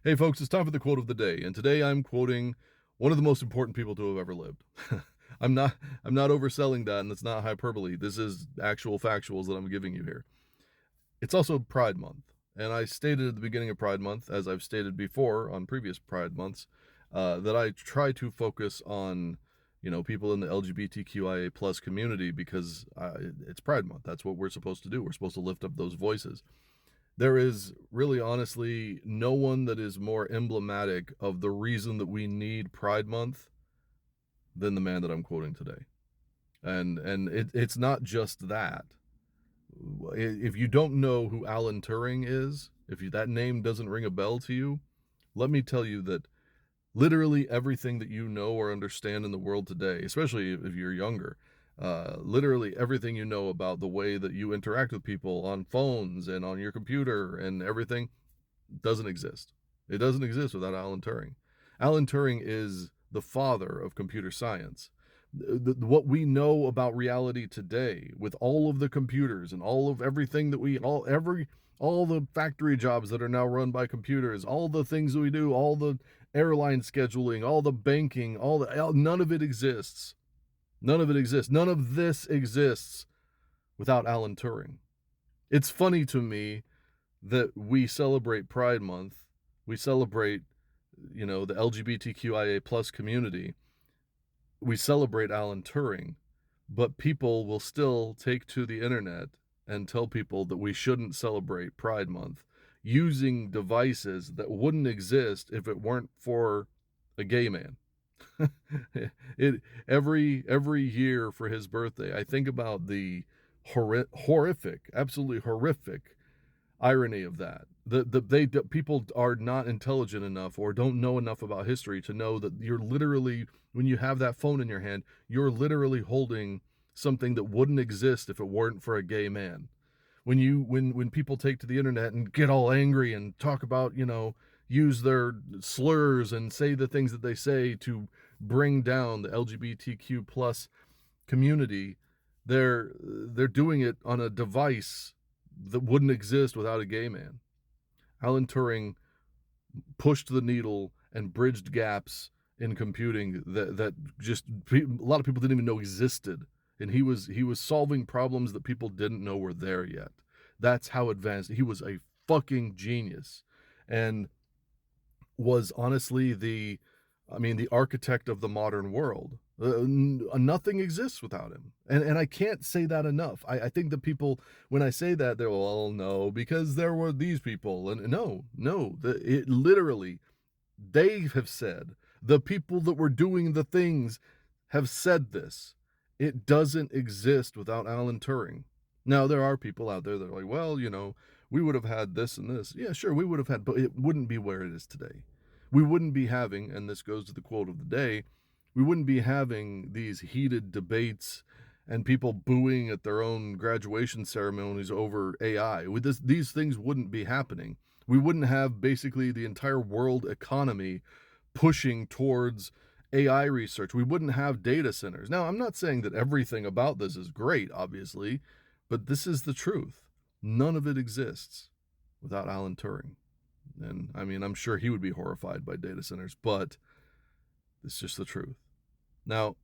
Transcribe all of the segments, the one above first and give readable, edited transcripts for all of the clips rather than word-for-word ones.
Hey folks, it's time for the quote of the day, and today I'm quoting one of the most important people to have ever lived. I'm not I'm not overselling that, and that's not hyperbole. This is actual factuals that I'm giving you here. It's also Pride Month, and I stated at the beginning of Pride Month, as I've stated before on previous Pride months, that I try to focus on people in the LGBTQIA plus community because it's Pride Month. That's what we're supposed to do. We're supposed to lift up those voices. There is really honestly no one that is more emblematic of the reason that we need Pride Month than the man that I'm quoting today. And it's not just that. If you don't know who Alan Turing is, if that name doesn't ring a bell to you, let me tell you that literally everything that you know or understand in the world today, especially if you're younger, literally everything you know about the way that you interact with people on phones and on your computer and everything doesn't exist. It doesn't exist without Alan Turing. Alan Turing is the father of computer science. What we know about reality today, with all of the computers and all of everything that all the factory jobs that are now run by computers, all the things that we do, all the airline scheduling, all the banking, none of it exists. None of it exists. None of this exists without Alan Turing. It's funny to me that we celebrate Pride Month, we celebrate, the LGBTQIA plus community, we celebrate Alan Turing, but people will still take to the internet and tell people that we shouldn't celebrate Pride Month using devices that wouldn't exist if it weren't for a gay man. it every year for his birthday, I think about the horrific, absolutely horrific irony of that. People are not intelligent enough or don't know enough about history to know that you're literally, when you have that phone in your hand, you're literally holding something that wouldn't exist if it weren't for a gay man. When people take to the internet and get all angry and talk about, use their slurs and say the things that they say to bring down the LGBTQ plus community, they're doing it on a device that wouldn't exist without a gay man. Alan Turing pushed the needle and bridged gaps in computing that just a lot of people didn't even know existed, and he was solving problems that people didn't know were there yet. That's how advanced he was. A fucking genius, and was honestly the architect of the modern world. Nothing exists without him, and I can't say that enough. I think that people, when I say that, they're, well, no, because there were these people, and no, it literally, they have said, the people that were doing the things have said this. It doesn't exist without Alan Turing. Now there are people out there that are like, well, we would have had this and this. Yeah, sure, we would have had, but it wouldn't be where it is today. We wouldn't be having, and this goes to the quote of the day, we wouldn't be having these heated debates and people booing at their own graduation ceremonies over AI. These things wouldn't be happening. We wouldn't have basically the entire world economy pushing towards AI research. We wouldn't have data centers. Now, I'm not saying that everything about this is great, obviously, but this is the truth. None of it exists without Alan Turing. And I mean, I'm sure he would be horrified by data centers, but it's just the truth. Now,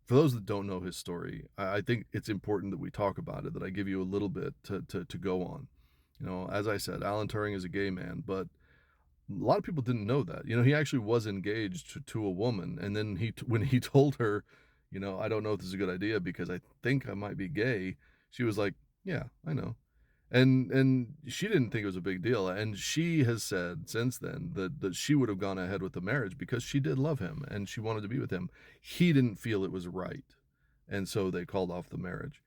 for those that don't know his story, I think it's important that we talk about it, that I give you a little bit to go on. As I said, Alan Turing is a gay man, but a lot of people didn't know that. He actually was engaged to a woman, and then when he told her, I don't know if this is a good idea because I think I might be gay, she was like, yeah, I know. And she didn't think it was a big deal, and she has said since then that she would have gone ahead with the marriage because she did love him and she wanted to be with him. He didn't feel it was right, and so they called off the marriage.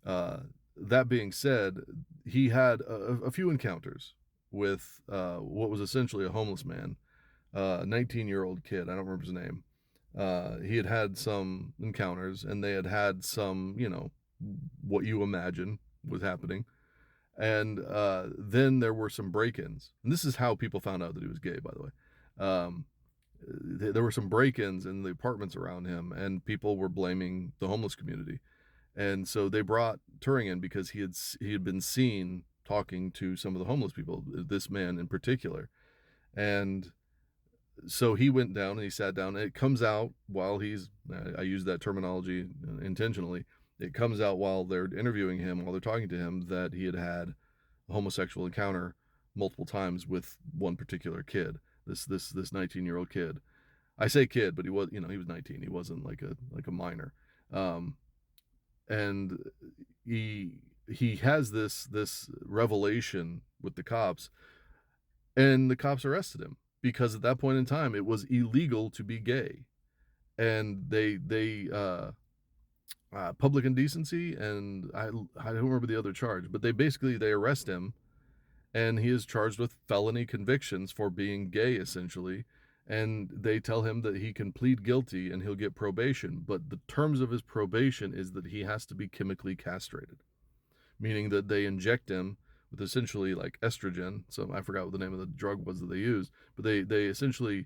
That being said, he had a few encounters with what was essentially a homeless man, 19-year-old kid. I don't remember his name. He had had some encounters, and they had had some, what you imagine was happening. And then there were some break-ins, and this is how people found out that he was gay, by the way. There were some break-ins in the apartments around him, and people were blaming the homeless community. And so they brought Turing in because he had been seen talking to some of the homeless people, this man in particular. And so he went down and he sat down, and it comes out while I use that terminology intentionally. It comes out while they're interviewing him, while they're talking to him, that he had had a homosexual encounter multiple times with one particular kid, this 19-year-old kid. I say kid, but he was 19. He wasn't like a minor. Um, and he has this revelation with the cops, and the cops arrested him because at that point in time it was illegal to be gay, and they public indecency, and I don't remember the other charge, but they arrest him, and he is charged with felony convictions for being gay, essentially. And they tell him that he can plead guilty and he'll get probation, but the terms of his probation is that he has to be chemically castrated, meaning that they inject him with essentially like estrogen. So I forgot what the name of the drug was that they used, but they essentially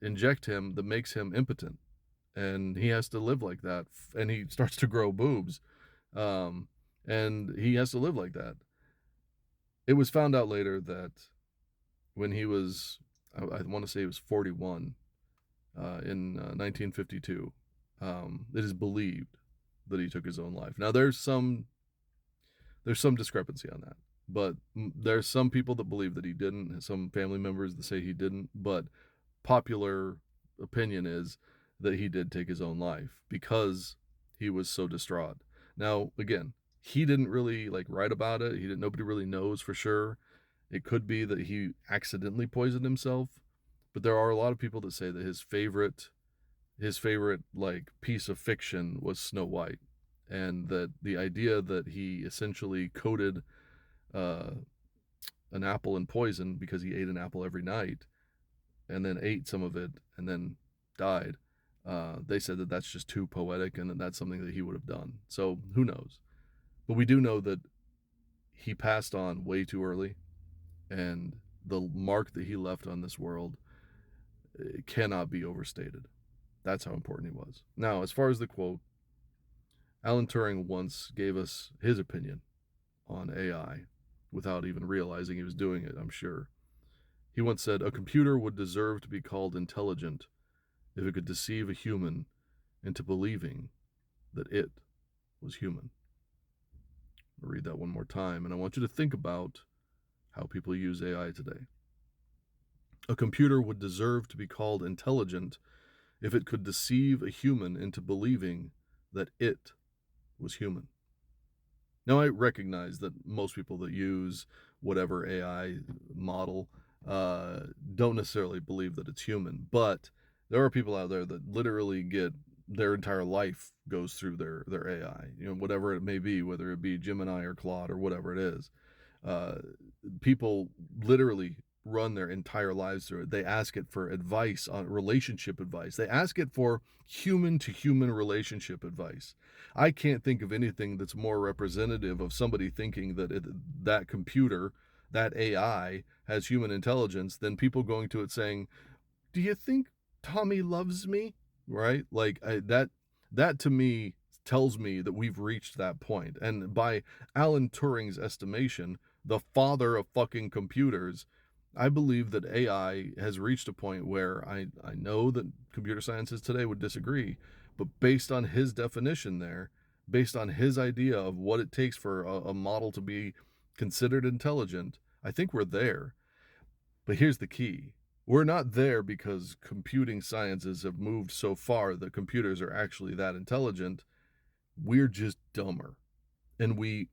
inject him that makes him impotent, and he has to live like that. And he starts to grow boobs, um, and he has to live like that. It was found out later that when he was, I want to say he was 41 in 1952, it is believed that he took his own life. Now there's some discrepancy on that, but there's some people that believe that he didn't, some family members that say he didn't, but popular opinion is that he did take his own life because he was so distraught. Now, again, he didn't really like write about it. Nobody really knows for sure. It could be that he accidentally poisoned himself, but there are a lot of people that say that his favorite like piece of fiction was Snow White, and that the idea that he essentially coated uh, an apple in poison because he ate an apple every night and then ate some of it and then died. They said that that's just too poetic and that that's something that he would have done. So who knows? But we do know that he passed on way too early, and the mark that he left on this world cannot be overstated. That's how important he was. Now, as far as the quote, Alan Turing once gave us his opinion on AI without even realizing he was doing it, I'm sure. He once said, "A computer would deserve to be called intelligent if it could deceive a human into believing that it was human." I'll read that one more time, and I want you to think about how people use AI today. A computer would deserve to be called intelligent if it could deceive a human into believing that it was human. Now, I recognize that most people that use whatever AI model don't necessarily believe that it's human, but there are people out there that literally get their entire life goes through their AI, whatever it may be, whether it be Gemini or Claude or whatever it is. Uh, People literally run their entire lives through it. They ask it for advice on relationship advice. They ask it for human to human relationship advice. I can't think of anything that's more representative of somebody thinking that that computer, that AI, has human intelligence than people going to it saying, "Do you think Tommy loves me?" Right? That to me tells me that we've reached that point. And by Alan Turing's estimation, the father of fucking computers, I believe that AI has reached a point where I know that computer scientists today would disagree, but based on his definition there, based on his idea of what it takes for a model to be considered intelligent, I think we're there. But here's the key. We're not there because computing sciences have moved so far that computers are actually that intelligent. We're just dumber. And we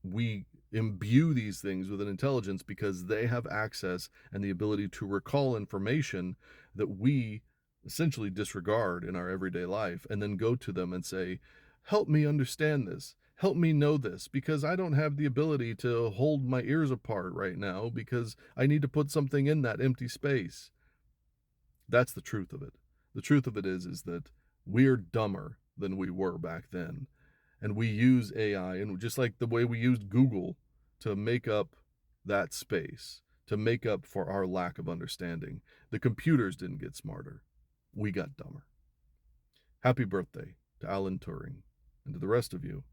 imbue these things with an intelligence because they have access and the ability to recall information that we essentially disregard in our everyday life, and then go to them and say, "Help me understand this. Help me know this, because I don't have the ability to hold my ears apart right now because I need to put something in that empty space." That's the truth of it. The truth of it is that we're dumber than we were back then. And we use AI, and just like the way we used Google to make up that space, to make up for our lack of understanding, the computers didn't get smarter. We got dumber. Happy birthday to Alan Turing. And to the rest of you,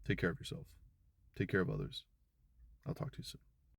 take care of yourself. Take care of others. I'll talk to you soon.